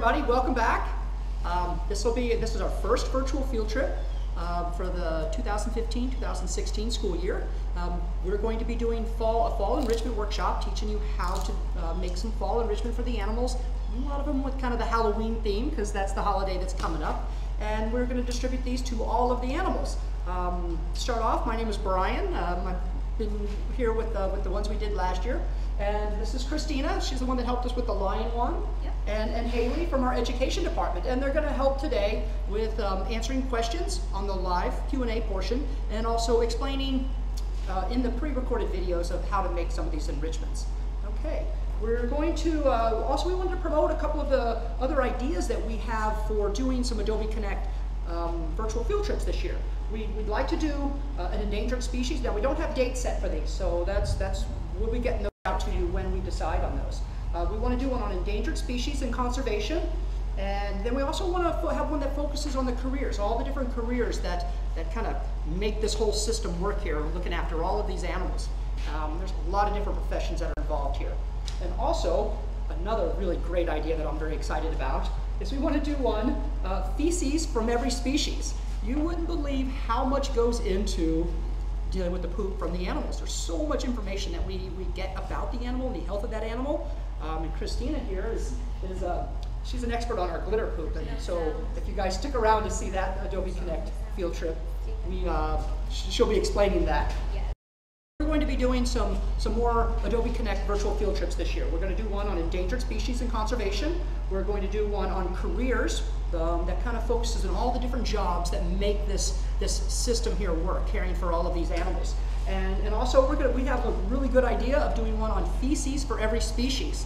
everybody, welcome back. This is our first virtual field trip for the 2015-2016 school year. We're going to be doing a fall enrichment workshop, teaching you how to make some fall enrichment for the animals. A lot of them with kind of the Halloween theme, because that's the holiday that's coming up. And we're going to distribute these to all of the animals. To start off, my name is Brian. I've been here with the ones we did last year. And this is Christina. She's the one that helped us with the lion one. Yep. And Haley from our education department. And they're going to help today with answering questions on the live Q&A portion, and also explaining in the pre-recorded videos of how to make some of these enrichments. Okay. We're going to, also we wanted to promote a couple of the other ideas that we have for doing some Adobe Connect virtual field trips this year. We'd like to do an endangered species. Now we don't have dates set for these, so that's we'll be getting those out to you when we decide on those. We want to do one on endangered species and conservation, and then we also want to have one that focuses on the careers, all the different careers that kind of make this whole system work here, looking after all of these animals. There's a lot of different professions that are involved here. And also, another really great idea that I'm very excited about is we want to do one feces from every species. You wouldn't believe how much goes into dealing with the poop from the animals. There's so much information that we get about the animal and the health of that animal. And Christina here she's an expert on our glitter poop. And so if you guys stick around to see that Adobe Connect field trip, she'll be explaining that. We're going to be doing some more Adobe Connect virtual field trips this year. We're going to do one on endangered species and conservation. We're going to do one on careers that kind of focuses on all the different jobs that make this system here work, caring for all of these animals. And also we have a really good idea of doing one on feces for every species.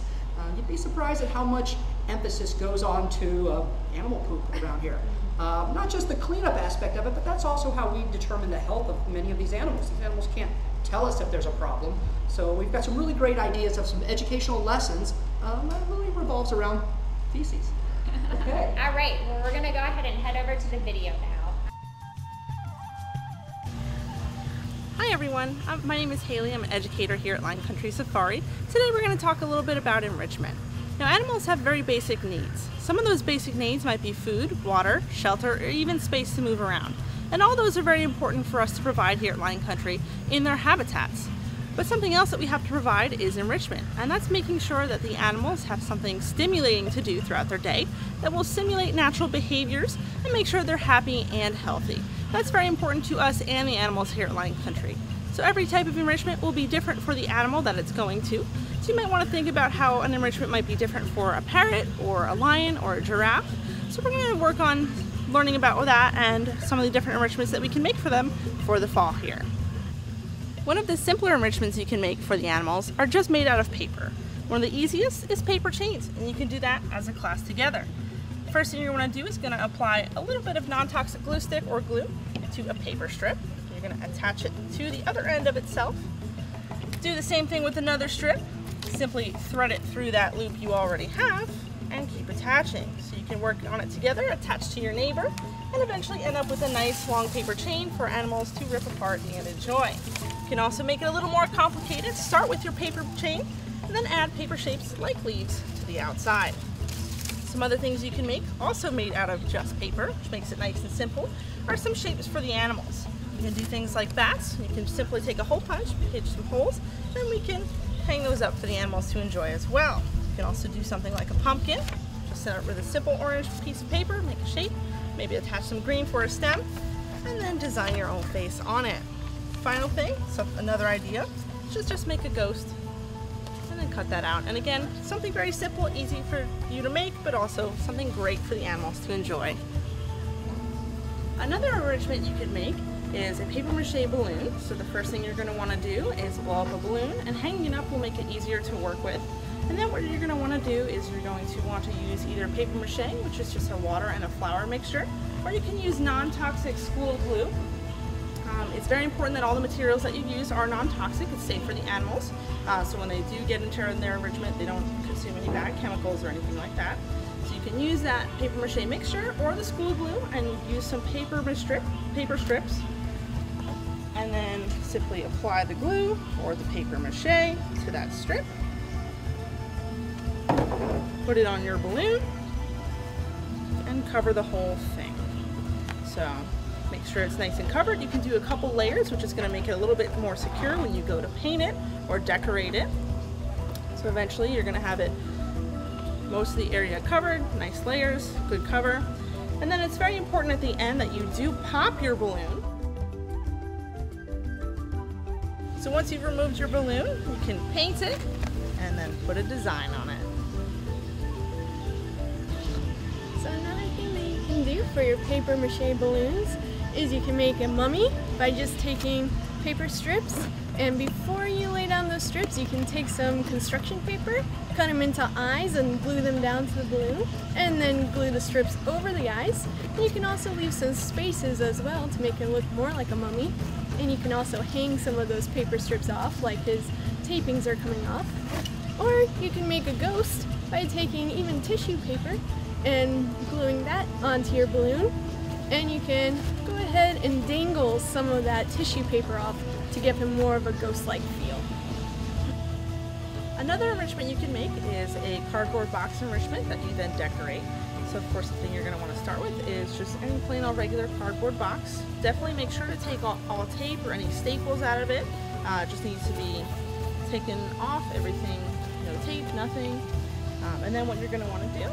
You'd be surprised at how much emphasis goes on to animal poop around here. Not just the cleanup aspect of it, but that's also how we determine the health of many of these animals. These animals can't tell us if there's a problem. So we've got some really great ideas of some educational lessons that really revolves around feces. Okay. All right, well, we're gonna go ahead and head over to the video now. Hi everyone, my name is Haley. I'm an educator here at Lion Country Safari. Today we're going to talk a little bit about enrichment. Now, animals have very basic needs. Some of those basic needs might be food, water, shelter, or even space to move around. And all those are very important for us to provide here at Lion Country in their habitats. But something else that we have to provide is enrichment, and that's making sure that the animals have something stimulating to do throughout their day that will simulate natural behaviors and make sure they're happy and healthy. That's very important to us and the animals here at Lion Country. So every type of enrichment will be different for the animal that it's going to. So you might want to think about how an enrichment might be different for a parrot or a lion or a giraffe. So we're going to work on learning about that and some of the different enrichments that we can make for them for the fall here. One of the simpler enrichments you can make for the animals are just made out of paper. One of the easiest is paper chains, and you can do that as a class together. First thing you're going to do is going to apply a little bit of non-toxic glue stick or glue to a paper strip. You're going to attach it to the other end of itself. Do the same thing with another strip. Simply thread it through that loop you already have and keep attaching. So you can work on it together, attach to your neighbor, and eventually end up with a nice long paper chain for animals to rip apart and enjoy. You can also make it a little more complicated. Start with your paper chain and then add paper shapes like leaves to the outside. Some other things you can make, also made out of just paper, which makes it nice and simple, are some shapes for the animals. You can do things like bats. You can simply take a hole punch, pitch some holes, and we can hang those up for the animals to enjoy as well. You can also do something like a pumpkin. Just start with a simple orange piece of paper, make a shape, maybe attach some green for a stem, and then design your own face on it. Final thing, so another idea, just make a ghost and then cut that out. And again, something very simple, easy for you to make, but also something great for the animals to enjoy. Another enrichment you could make is a paper mache balloon. So the first thing you're going to want to do is blow up a balloon, and hanging it up will make it easier to work with. And then what you're going to want to do is you're going to want to use either paper mache, which is just a water and a flour mixture, or you can use non-toxic school glue. It's very important that all the materials that you use are non-toxic. It's safe for the animals, so when they do get into their enrichment, they don't consume any bad chemicals or anything like that. So you can use that paper mache mixture or the school glue and use some paper strips, and then simply apply the glue or the paper mache to that strip. Put it on your balloon, and cover the whole thing. So make sure it's nice and covered. You can do a couple layers, which is going to make it a little bit more secure when you go to paint it or decorate it. So eventually you're going to have it most of the area covered, nice layers, good cover. And then it's very important at the end that you do pop your balloon. So once you've removed your balloon, you can paint it and then put a design on it. So another thing that you can do for your paper mache balloons is you can make a mummy by just taking paper strips, and before you lay down those strips you can take some construction paper, cut them into eyes and glue them down to the balloon, and then glue the strips over the eyes. And you can also leave some spaces as well to make it look more like a mummy, and you can also hang some of those paper strips off like his tapings are coming off. Or you can make a ghost by taking even tissue paper and gluing that onto your balloon, and you can go ahead and dangle some of that tissue paper off to give him more of a ghost-like feel. Another enrichment you can make is a cardboard box enrichment that you then decorate. So of course the thing you're going to want to start with is just any plain old regular cardboard box. Definitely make sure to take all tape or any staples out of it. It just needs to be taken off, everything, no tape, nothing. And then what you're going to want to do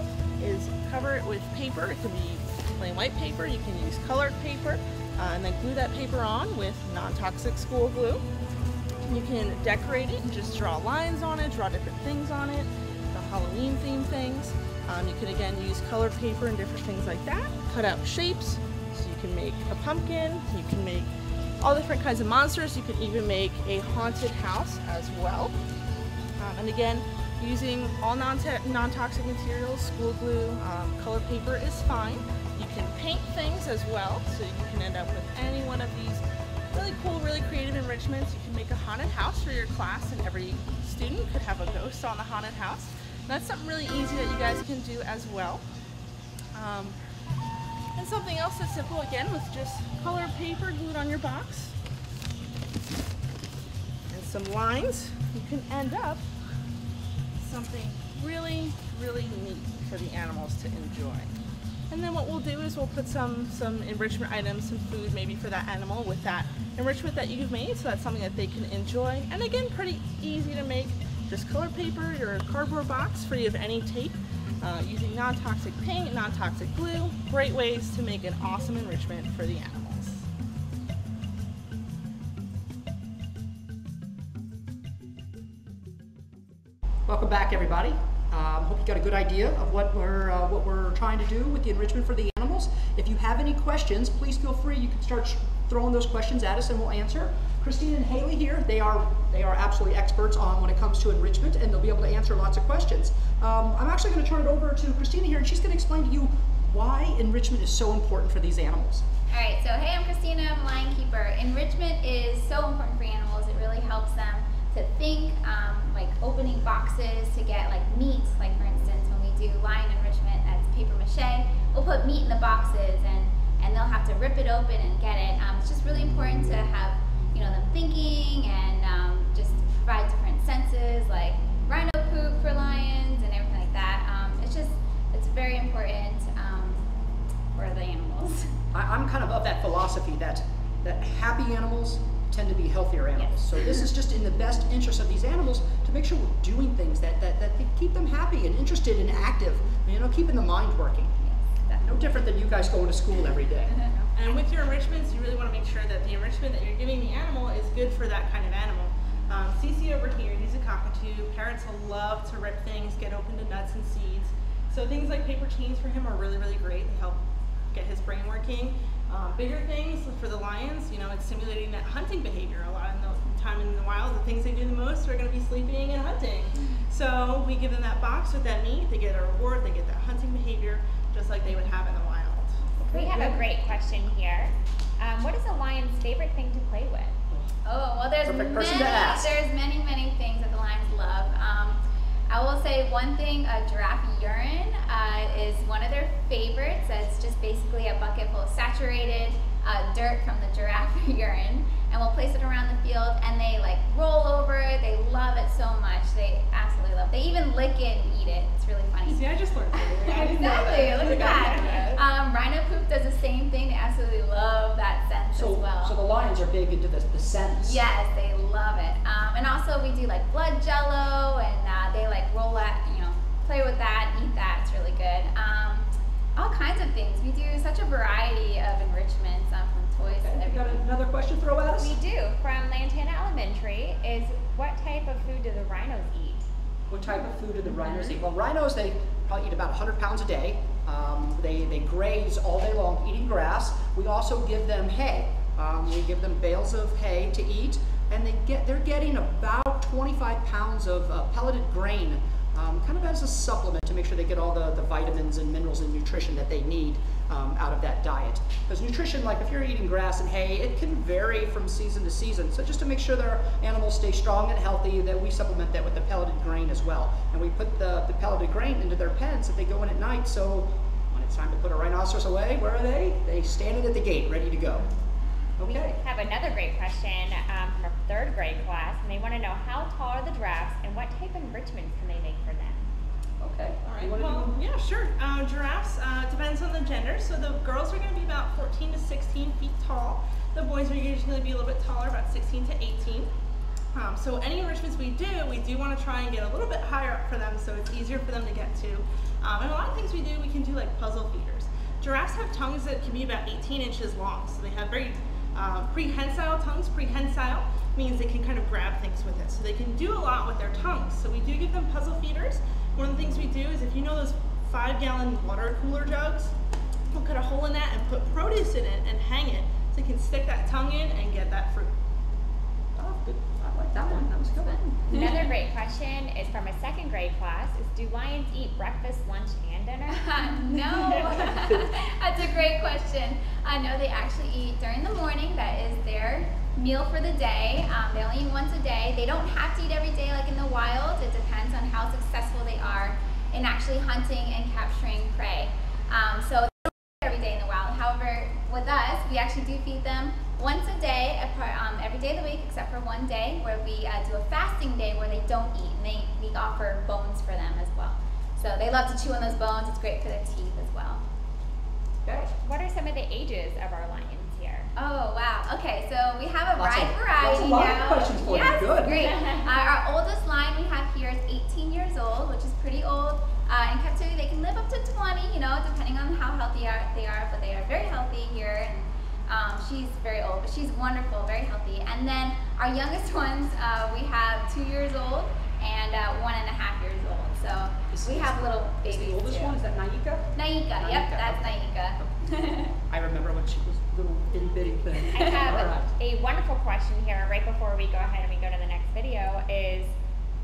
is cover it with paper. It can be plain white paper, you can use colored paper, and then glue that paper on with non-toxic school glue. You can decorate it and just draw lines on it, draw different things on it, the Halloween themed things. You can again use colored paper and different things like that. Cut out shapes, so you can make a pumpkin, you can make all different kinds of monsters, you can even make a haunted house as well. And again, using all non-toxic materials, school glue, colored paper is fine. You can paint things as well, so you can end up with any one of these really cool, really creative enrichments. You can make a haunted house for your class, and every student could have a ghost on the haunted house. That's something really easy that you guys can do as well. And something else that's simple, again, with just colored paper glued on your box and some lines, you can end up with something really, really neat for the animals to enjoy. And then what we'll do is we'll put some enrichment items, some food maybe for that animal with that enrichment that you've made, so that's something that they can enjoy. And again, pretty easy to make. Just colored paper, your cardboard box free of any tape, using non-toxic paint, non-toxic glue. Great ways to make an awesome enrichment for the animals. Welcome back, everybody. Hope you got a good idea of what we're trying to do with the enrichment for the animals. If you have any questions, please feel free. You can start throwing those questions at us and we'll answer. Christina and Haley here, they are absolutely experts on when it comes to enrichment, and they'll be able to answer lots of questions. I'm actually going to turn it over to Christina here, and she's going to explain to you why enrichment is so important for these animals. All right, so hey, I'm Christina, I'm Lion Keeper. Enrichment is so important for animals. It really helps them to think, like opening boxes to get like meat. Like for instance, when we do lion enrichment, that's paper mache, we'll put meat in the boxes and they'll have to rip it open and get it. It's just really important to have, you know, them thinking and just provide different senses like rhino poop for lions and everything like that. It's very important for the animals. I'm kind of that philosophy that happy animals tend to be healthier animals. Yes. So this is just in the best interest of these animals to make sure we're doing things that keep them happy and interested and active, you know, keeping the mind working. Yes, No different than you guys going to school every day. And with your enrichments, you really want to make sure that the enrichment that you're giving the animal is good for that kind of animal. Cece over here, he's a cockatoo. Parents will love to rip things, get open to nuts and seeds. So things like paper chains for him are really, really great. They help get his brain working. Bigger things for the lions, you know, it's simulating that hunting behavior. A lot of the time in the wild, the things they do the most are going to be sleeping and hunting. So we give them that box with that meat, they get a reward, they get that hunting behavior, just like they would have in the wild. We have a great question here. What is a lion's favorite thing to play with? Oh, well, there's many things that the lions love. I will say one thing, giraffe urine is one of their favorites. It's just basically a bucket full of saturated dirt from the giraffe urine. and we'll place it around the field, and they like roll over it. They love it so much. They absolutely love it. They even lick it and eat it. It's really funny. See, I just learned something. Exactly, look at that. Rhino poop does the same thing. They absolutely love that scent as well. So the lions are big into the scents. Yes, they love it. And also we do like blood jello, and they like roll that, play with that, eat that. It's really good. All kinds of things. We do such a variety of enrichments from toys and You got everything. another question to throw at us? We do. From Lantana Elementary is what type of food do the rhinos eat? What type of food do the rhinos eat? Well, rhinos, they probably eat about 100 pounds a day. They graze all day long eating grass. We also give them hay. We give them bales of hay to eat, and they're getting about 25 pounds of pelleted grain, kind of as a supplement to make sure they get all the vitamins and minerals and nutrition that they need out of that diet. Because nutrition, like if you're eating grass and hay, it can vary from season to season. So just to make sure their animals stay strong and healthy, that we supplement that with the pelleted grain as well. And we put the pelleted grain into their pens that they go in at night. So when it's time to put a rhinoceros away, where are they? They stand at the gate, ready to go. Okay. We have another great question from a third grade class, and they want to know how tall are the giraffes and what type of enrichments can they make for them? Okay. All right. You wanna Well, do- yeah, sure. Giraffes depends on the gender. So the girls are going to be about 14 to 16 feet tall. The boys are usually going to be a little bit taller, about 16 to 18. So any enrichments we do want to try and get a little bit higher up for them, so it's easier for them to get to. And a lot of things we can do like puzzle feeders. Giraffes have tongues that can be about 18 inches long, so they have very prehensile tongues. Prehensile means they can kind of grab things with it, so they can do a lot with their tongues. So we do give them puzzle feeders. One of the things we do is, if you know those 5-gallon water cooler jugs, we'll cut a hole in that and put produce in it and hang it, so you can stick that tongue in and get that fruit. Oh, good. I like that one. That was a good one. Another great question is from a second grade class is, do lions eat breakfast, lunch, and dinner? No, that's a great question. No, they actually eat during the morning. That is their meal for the day. They only eat once a day. They don't have to eat every day like in the wild. It depends on how successful they are in actually hunting and capturing prey. So they don't eat every day in the wild. However, with us, we actually do feed them once a day, every day of the week except for one day where we do a fasting day where they don't eat, and we offer bones for them as well. So they love to chew on those bones. It's great for their teeth as well. Okay. What are some of the ages of our lions here? Oh, wow. Okay, so we have a Lots of- variety lots of now. questions for you. Yes, Good. great. Our oldest lion we have here is 18 years old, which is pretty old. In captivity, they can live up to 20, depending on how healthy they are, but they are very healthy here. And she's very old, but she's wonderful, very healthy. And then our youngest ones, we have 2 years old and 1.5 years old. So we have little Is babies the oldest too. one, is that Naika? Naika, yep, that's Naika. I remember when she was a little itty bitty thing. I have All right. a wonderful question here right before we go ahead and we go to the next video is,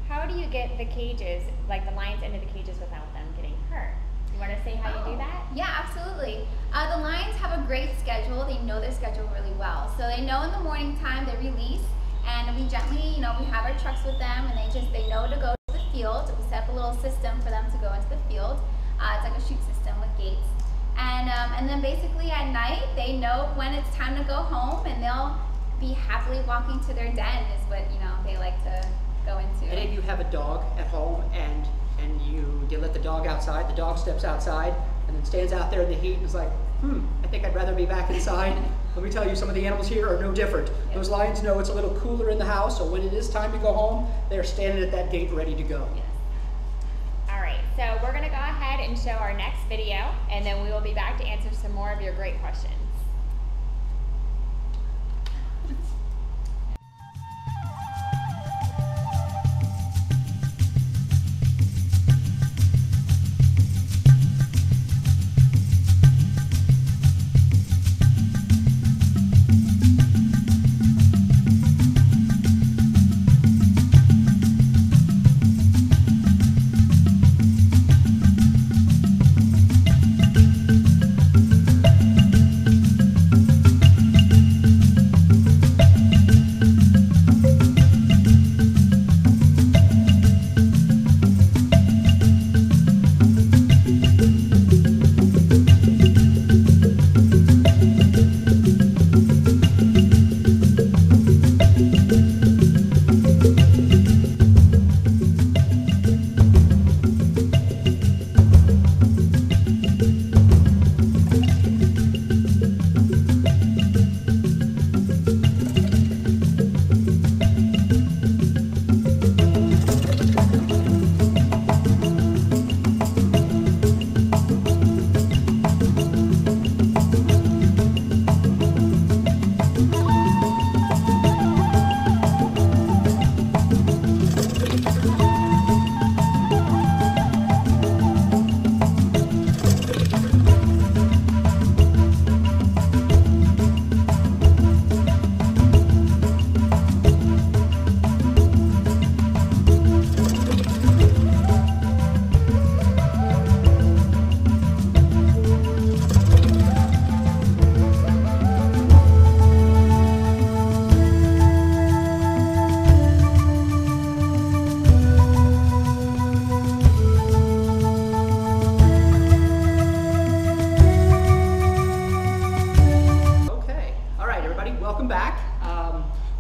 how do you get the cages, like the lions into the cages without them getting hurt? You want to say how you do that? Yeah, absolutely. The lions have a great schedule. They know their schedule really well. So they know in the morning time they release, and we gently, we have our trucks with them, and they know to go to the field. We set up a little system for them to go into the field. It's like a chute system with gates. And then basically at night, they know when it's time to go home, and they'll be happily walking to their den is what, they like to go into. Any of you have a dog at home and you let the dog outside, the dog steps outside and then stands out there in the heat and is like, I think I'd rather be back inside. Let me tell you, some of the animals here are no different. Yep. Those lions know it's a little cooler in the house, so when it is time to go home, they're standing at that gate ready to go. Yes. All right, so we're going to go ahead and show our next video, and then we will be back to answer some more of your great questions.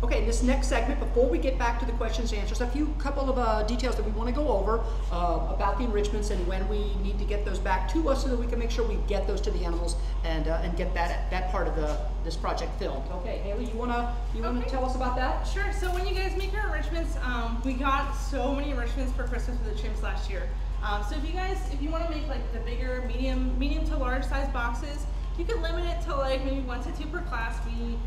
Okay, in this next segment, before we get back to the questions and answers, a couple of details that we want to go over about the enrichments and when we need to get those back to us so that we can make sure we get those to the animals and get that part of this project filmed. Okay, Haley, you wanna tell us about that? Sure. So when you guys make your enrichments, we got so many enrichments for Christmas for the chimps last year. So if you want to make like the bigger, medium to large size boxes, you could limit it to like maybe 1 to 2 per class. We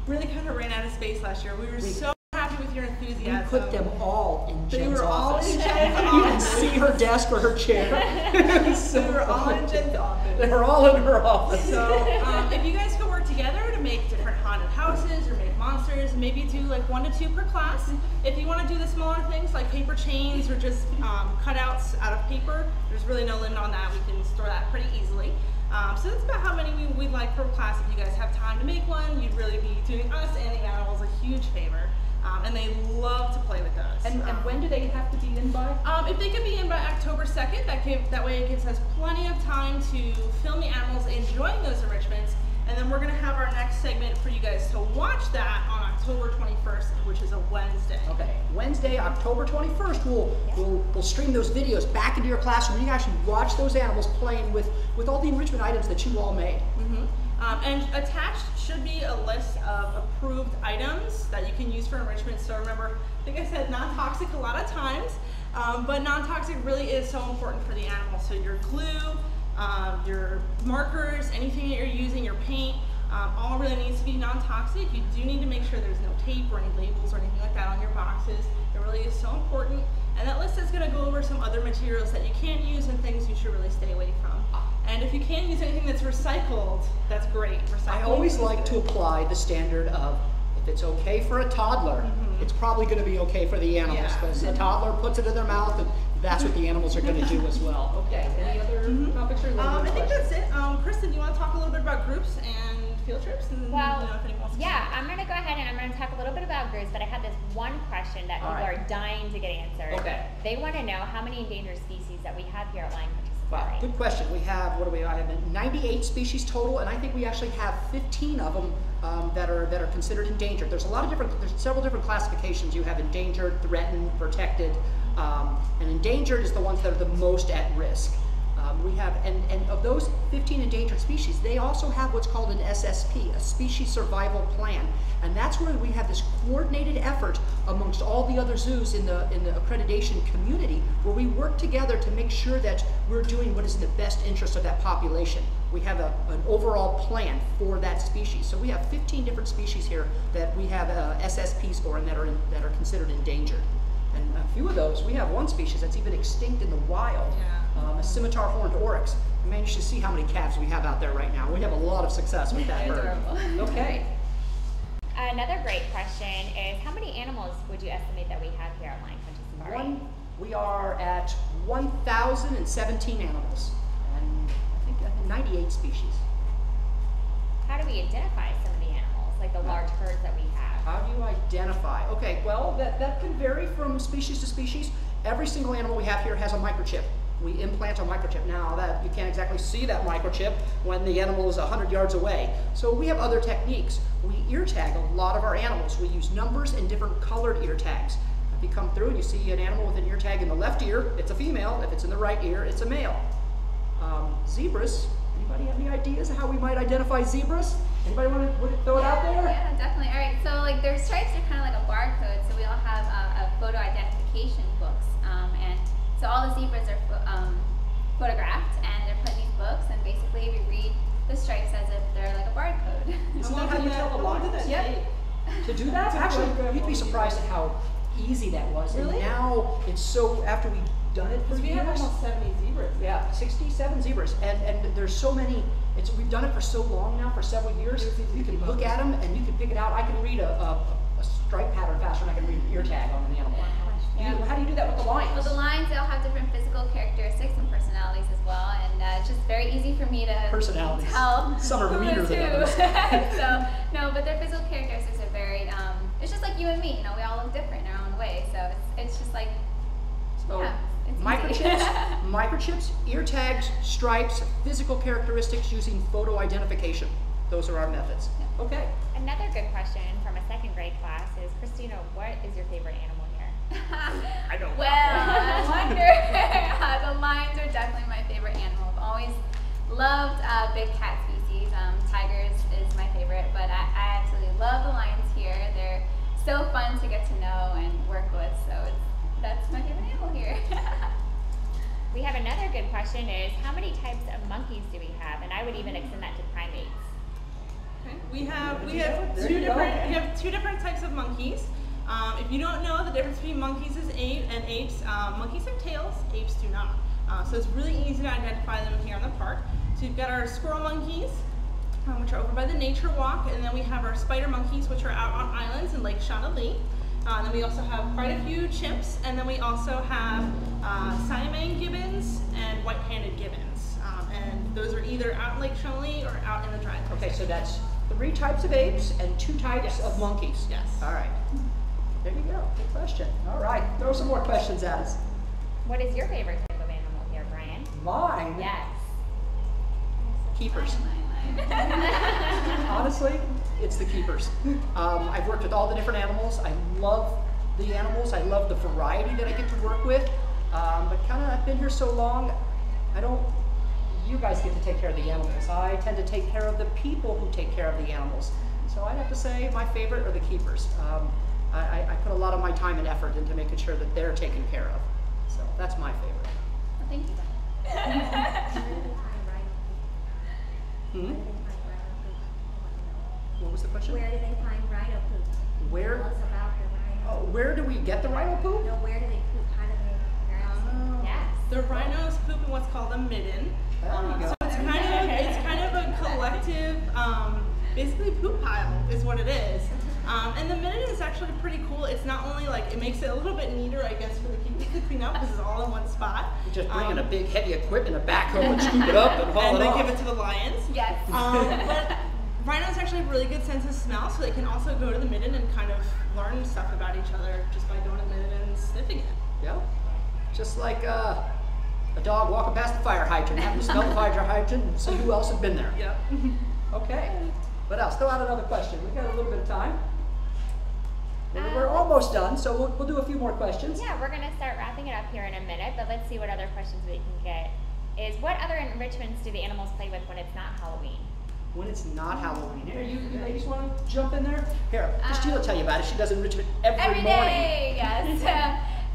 really kind of ran out of space last year. We were so happy with your enthusiasm. We put them all in Jen's office. They were all in Jen's office. You can see her desk or her chair. They were all in Jen's office. They were all in her office. So if you guys could work together to make different haunted houses or make monsters, maybe do like 1 to 2 per class. If you want to do the smaller things like paper chains or just cutouts out of paper, there's really no limit on that. We can store that pretty easily. So that's about how many we'd like per class. If you guys have time to make one, you'd really be doing us and the animals a huge favor. And they love to play with those. And when do they have to be in by? If they could be in by October 2nd, that way it gives us plenty of time to film the animals enjoying those enrichments. And then we're going to have our next segment for you guys to watch that on October 21st, which is a Wednesday. Okay, Wednesday, October 21st, we'll stream those videos back into your classroom. You guys can watch those animals playing with all the enrichment items that you all made. And attached should be a list of approved items that you can use for enrichment. So remember, I think I said non-toxic a lot of times, but non-toxic really is so important for the animal. So your glue, your markers, anything that you're using, your paint, all really needs to be non-toxic. You do need to make sure there's no tape or any labels or anything like that on your boxes. It really is so important. And that list is going to go over some other materials that you can use and things you should really stay away from. And if you can use anything that's recycled, that's great. I always like to apply the standard of if it's okay for a toddler, it's probably going to be okay for the animals, because a toddler puts it in their mouth and that's what the animals are going to do as well. Okay, any other topics? I think that's it. Kristen, do you want to talk a little bit about groups and field trips? And, Well, if anyone wants to I'm going to go ahead and I'm going to talk a little bit about groups, but I had this one question that people are dying to get answered. Okay. They want to know how many endangered species that we have here at Lion Country Wow, Safari. good question. We have, I have 98 species total, and I think we actually have 15 of them that are considered endangered. There's several different classifications. You have endangered, threatened, protected, and endangered is the ones that are the most at risk. We have, and of those 15 endangered species, they also have what's called an SSP, a Species Survival Plan. And that's where we have this coordinated effort amongst all the other zoos in the accreditation community, where we work together to make sure that we're doing what is in the best interest of that population. We have an overall plan for that species. So we have 15 different species here that we have SSPs for and that are considered endangered. And a few of those, we have one species that's even extinct in the wild, a scimitar horned oryx. I managed to see how many calves we have out there right now. We have a lot of success with that bird. Okay. Another great question is how many animals would you estimate that we have here at Lion Country Safari? We are at 1,017 animals, and I think 98 species. How do we identify some of the animals, like the large herds that we have? How do you identify? Okay, well, that can vary from species to species. Every single animal we have here has a microchip. We implant a microchip. Now, that you can't exactly see that microchip when the animal is 100 yards away. So we have other techniques. We ear tag a lot of our animals. We use numbers and different colored ear tags. If you come through and you see an animal with an ear tag in the left ear, it's a female. If it's in the right ear, it's a male. Zebras. Anybody have any ideas of how we might identify zebras? Anybody want to throw it out there? Yeah, definitely. All right, so like their stripes are kind of like a barcode, so we all have a photo identification books, and so all the zebras are photographed, and they're put in these books, and basically we read the stripes as if they're like a barcode. Isn't that how you tell the lions? Yep. To do that? Actually, you'd be surprised at how easy that was. Really? And now it's so, after we've done it for we years. have almost 70 zebras. Yeah, 67 zebras, and there's so many. We've done it for so long now, for several years. You can look at them and you can pick it out. I can read a stripe pattern faster than I can read an ear tag on an animal. How do you do that with the lions? Well, the lions, they all have different physical characteristics and personalities as well, and it's just very easy for me to Personalities. tell Some are who meaner is than who. others. So, no, but their physical characteristics are very, it's just like you and me, you know, we all look different in our own way, so it's just like, So, yeah, it's microchips, ear tags, stripes, physical characteristics using photo identification. those are our methods. Okay. Another good question from a second grade class is, Christina, what is your favorite animal here? I don't know. Well, I wonder. The lions are definitely my favorite animal. I've always loved big cat species. Tigers is my favorite, but I absolutely love the lions here. They're so fun to get to know and work with, so that's my favorite animal here. We have another good question is, how many types of monkeys do we have? And I would even extend that to primates. Okay. We have two different types of monkeys. If you don't know, the difference between monkeys and apes, monkeys have tails, apes do not. So it's really easy to identify them here in the park. So you've got our squirrel monkeys, which are over by the nature walk, and then we have our spider monkeys, which are out on islands in Lake Shawnee. And then we also have quite a few chimps, and then we also have Siamang gibbons and white-handed gibbons. And those are either out in Lake Shawnee or out in the dry forest. Okay, so that's 3 types of apes and 2 types of monkeys. Yes. All right. There you go. Good question. All right. Throw some more questions at us. What is your favorite type of animal here, Brian? Mine? Yes. Keepers. Honestly, it's the keepers. I've worked with all the different animals. I love the animals. I love the variety that I get to work with. But kind of, I've been here so long, you guys get to take care of the animals. I tend to take care of the people who take care of the animals. So I'd have to say my favorite are the keepers. I put a lot of my time and effort into making sure that they're taken care of. So that's my favorite. Well, thank you. Hmm? What was the question? Where do they find rhino poop? Where? Tell us about the rhino. Where do we get the rhino poop? No, where do they poop? How do they grab it? Yes. The rhinos poop in what's called a midden. There you go. So it's kind of a collective, basically poop pile is what it is. And the midden is actually pretty cool. It's not only like, it makes it a little bit neater, I guess, for the keepers to clean up because it's all in one spot. You just bring in a big heavy equipment, a backhoe, and scoop it up and haul and it they off. give it to the lions. Yes. But rhinos actually have a really good sense of smell, so they can also go to the midden and kind of learn stuff about each other just by going to the midden and sniffing it. Yeah. Just like a dog walking past the fire hydrant, having to smell the fire hydrant and see who else had been there. Yep. Okay. What else? Throw out another question. We've got a little bit of time. We're almost done, so we'll do a few more questions. Yeah, we're going to start wrapping it up here in a minute, but let's see what other questions we can get. Is what other enrichments do the animals play with when it's not Halloween? When it's not Halloween. Here, you ladies want to jump in there? Here, Christina will tell you about it. She does enrichment every morning. Day, yes.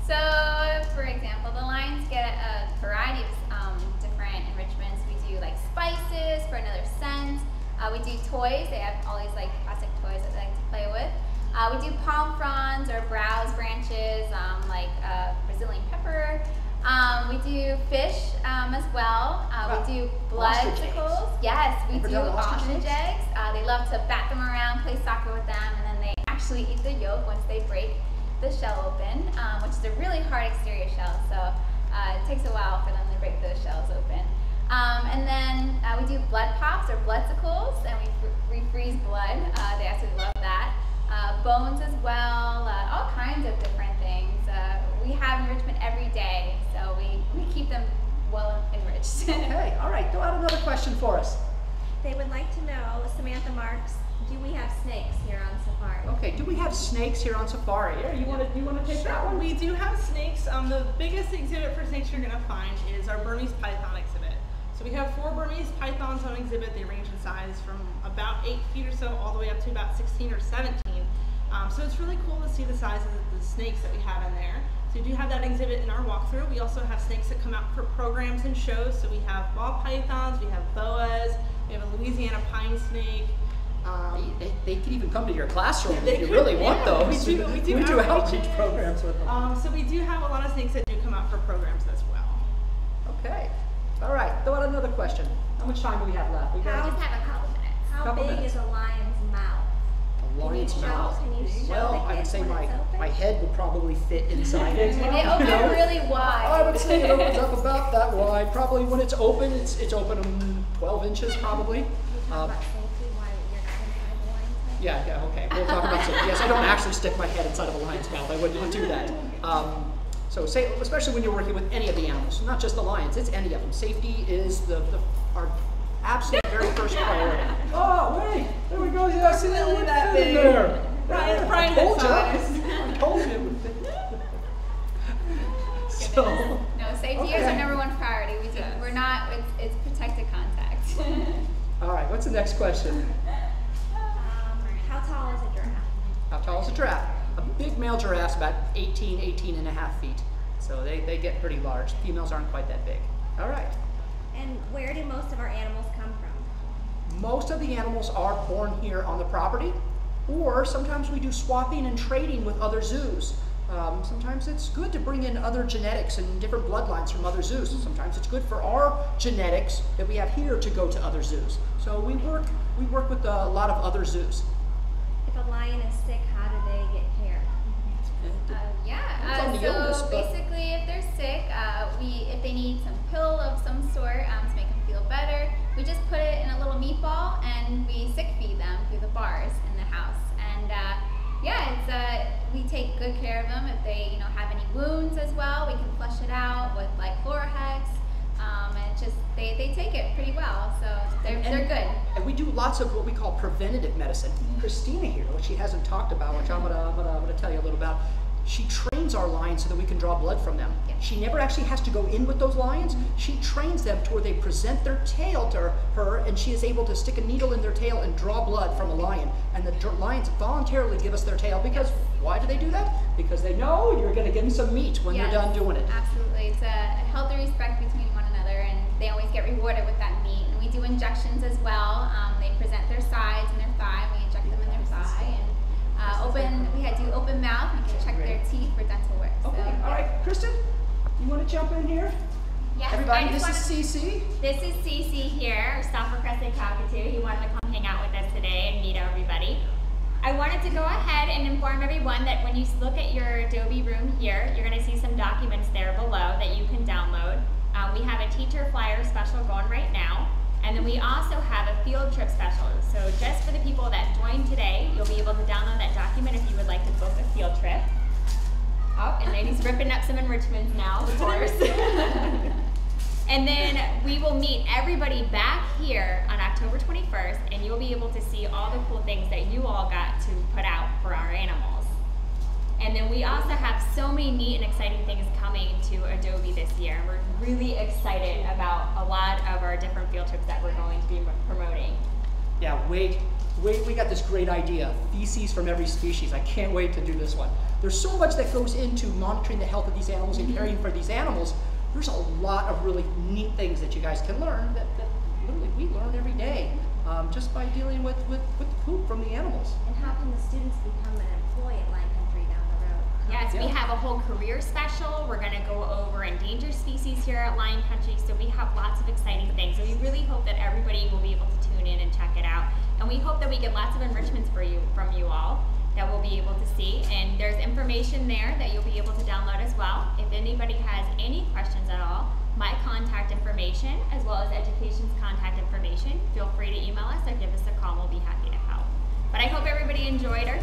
So, for example, the lions get a variety of different enrichments. We do like spices for another scent. We do toys. They have all these like plastic toys that they like to play with. We do palm fronds or browse branches, like Brazilian pepper. We do fish as well. We do bloodcicles. Yes, we do ostrich eggs. They love to bat them around, play soccer with them, and then they actually eat the yolk once they break the shell open, which is a really hard exterior shell, so it takes a while for them to break those shells open. And then we do blood pops or bloodcicles, and we refreeze blood. They absolutely love that. Bones as well, all kinds of different things. We have enrichment every day, so we keep them well enriched. Okay, all right, throw out another question for us. They would like to know, Samantha Marks, do we have snakes here on safari? Okay, do we have snakes here on safari? Yeah, you want to take that one? We do have snakes. The biggest exhibit for snakes you're going to find is our Burmese python exhibit. So we have 4 Burmese pythons on exhibit. They range in size from about 8 feet or so all the way up to about 16 or 17. So it's really cool to see the sizes of the snakes that we have in there. So we do have that exhibit in our walkthrough. We also have snakes that come out for programs and shows. So we have ball pythons, we have boas, we have a Louisiana pine snake. They could even come to your classroom They if you could, really yeah. want those. We do outreach outreaches. programs with them. So we do have a lot of snakes that do come out for programs as well. Okay. All right, throw out another question. How much time do we have left? We We got just have a couple minutes. How Couple big minutes. is a lion's mouth? a lion's Can you show- mouth. can you show Well, the I would kids say when it's open? my head would probably fit inside it. They open really wide. I would say it opens up about that wide. Probably when it's open, it's open 12 inches probably. You talk about safety, why you're not inside the lion's mouth? Yeah, okay. We'll talk about safety. Yes, I don't actually stick my head inside of a lion's mouth. I would not do that. So say, especially when you're working with any of the animals, not just the lions, it's any of them. Safety is our absolute very first priority. Oh, wait, there we go. Yeah, I see that Really one that fit in big. there. Brian I had told you. size. I told you it would fit. So, No, safety is our #1 priority. We're not, it's protected contact. all right, what's the next question? How tall is a giraffe? How tall is a giraffe? A big male giraffe's about 18 and a half feet. So they get pretty large. Females aren't quite that big. All right. And where do most of our animals come from? Most of the animals are born here on the property, or sometimes we do swapping and trading with other zoos. Sometimes it's good to bring in other genetics and different bloodlines from other zoos. Sometimes it's good for our genetics that we have here to go to other zoos. So we work with a lot of other zoos. If a lion is sick, how do they get care? Depends on the illness, So but- basically, if they're sick, if they need some pill of some sort to make them feel better, we just put it in a little meatball and we sick feed them through the bars in the house. And we take good care of them. If they have any wounds as well, we can flush it out with like Chlorohex. And it's just they take it pretty well, so they're good. And we do lots of what we call preventative medicine. Christina here, what she hasn't talked about, which I'm gonna tell you a little about. She trains our lions so that we can draw blood from them. Yeah. She never actually has to go in with those lions. She trains them to where they present their tail to her, and she is able to stick a needle in their tail and draw blood from a lion. And the lions voluntarily give us their tail because why do they do that? Because they know you're going to give them some meat when Yes, they're done doing it. Absolutely. It's a healthy respect between one another, and they always get rewarded with that meat. And we do injections as well. They present their sides and their thigh, and we inject them in their thigh. And we had to do open mouth. We can check their teeth for dental work. Okay, So, all right, Kristen, you want to jump in here? Yes, Everybody, I this just is Cece. This is Cece here, our Stopper Crested Cockatoo. He wanted to come hang out with us today and meet everybody. I wanted to go ahead and inform everyone that when you look at your Adobe room here, you're going to see some documents there below that you can download. We have a teacher flyer special going right now, and then we also have a field trip special. So just for the people that joined today, you'll be able to download that document if you would like to book a field trip. Oh, and then he's ripping up some enrichments now, of course. And then we will meet everybody back here on October 21st, and you'll be able to see all the cool things that you all got to put out for our animals. And then we also have so many neat and exciting things coming to Adobe this year. And we're really excited about a lot of our different field trips that we're going to be promoting. Yeah, wait, we got this great idea, feces from every species. I can't wait to do this one. There's so much that goes into monitoring the health of these animals and caring for these animals. There's a lot of really neat things that you guys can learn that literally we learn every day just by dealing with the poop from the animals. And how can the students become an employee at Lion Country down the road? Yes, we Yeah. have a whole career special. We're going to go over endangered species here at Lion Country, so we have lots of exciting things. So we really hope that everybody will be able to tune in and check it out. And we hope that we get lots of enrichments from you all that we'll be able to see. And there's information there that you'll be able to download as well. If anybody has any questions at all, my contact information as well as education's contact information, feel free to email us or give us a call. We'll be happy to help. But I hope everybody enjoyed our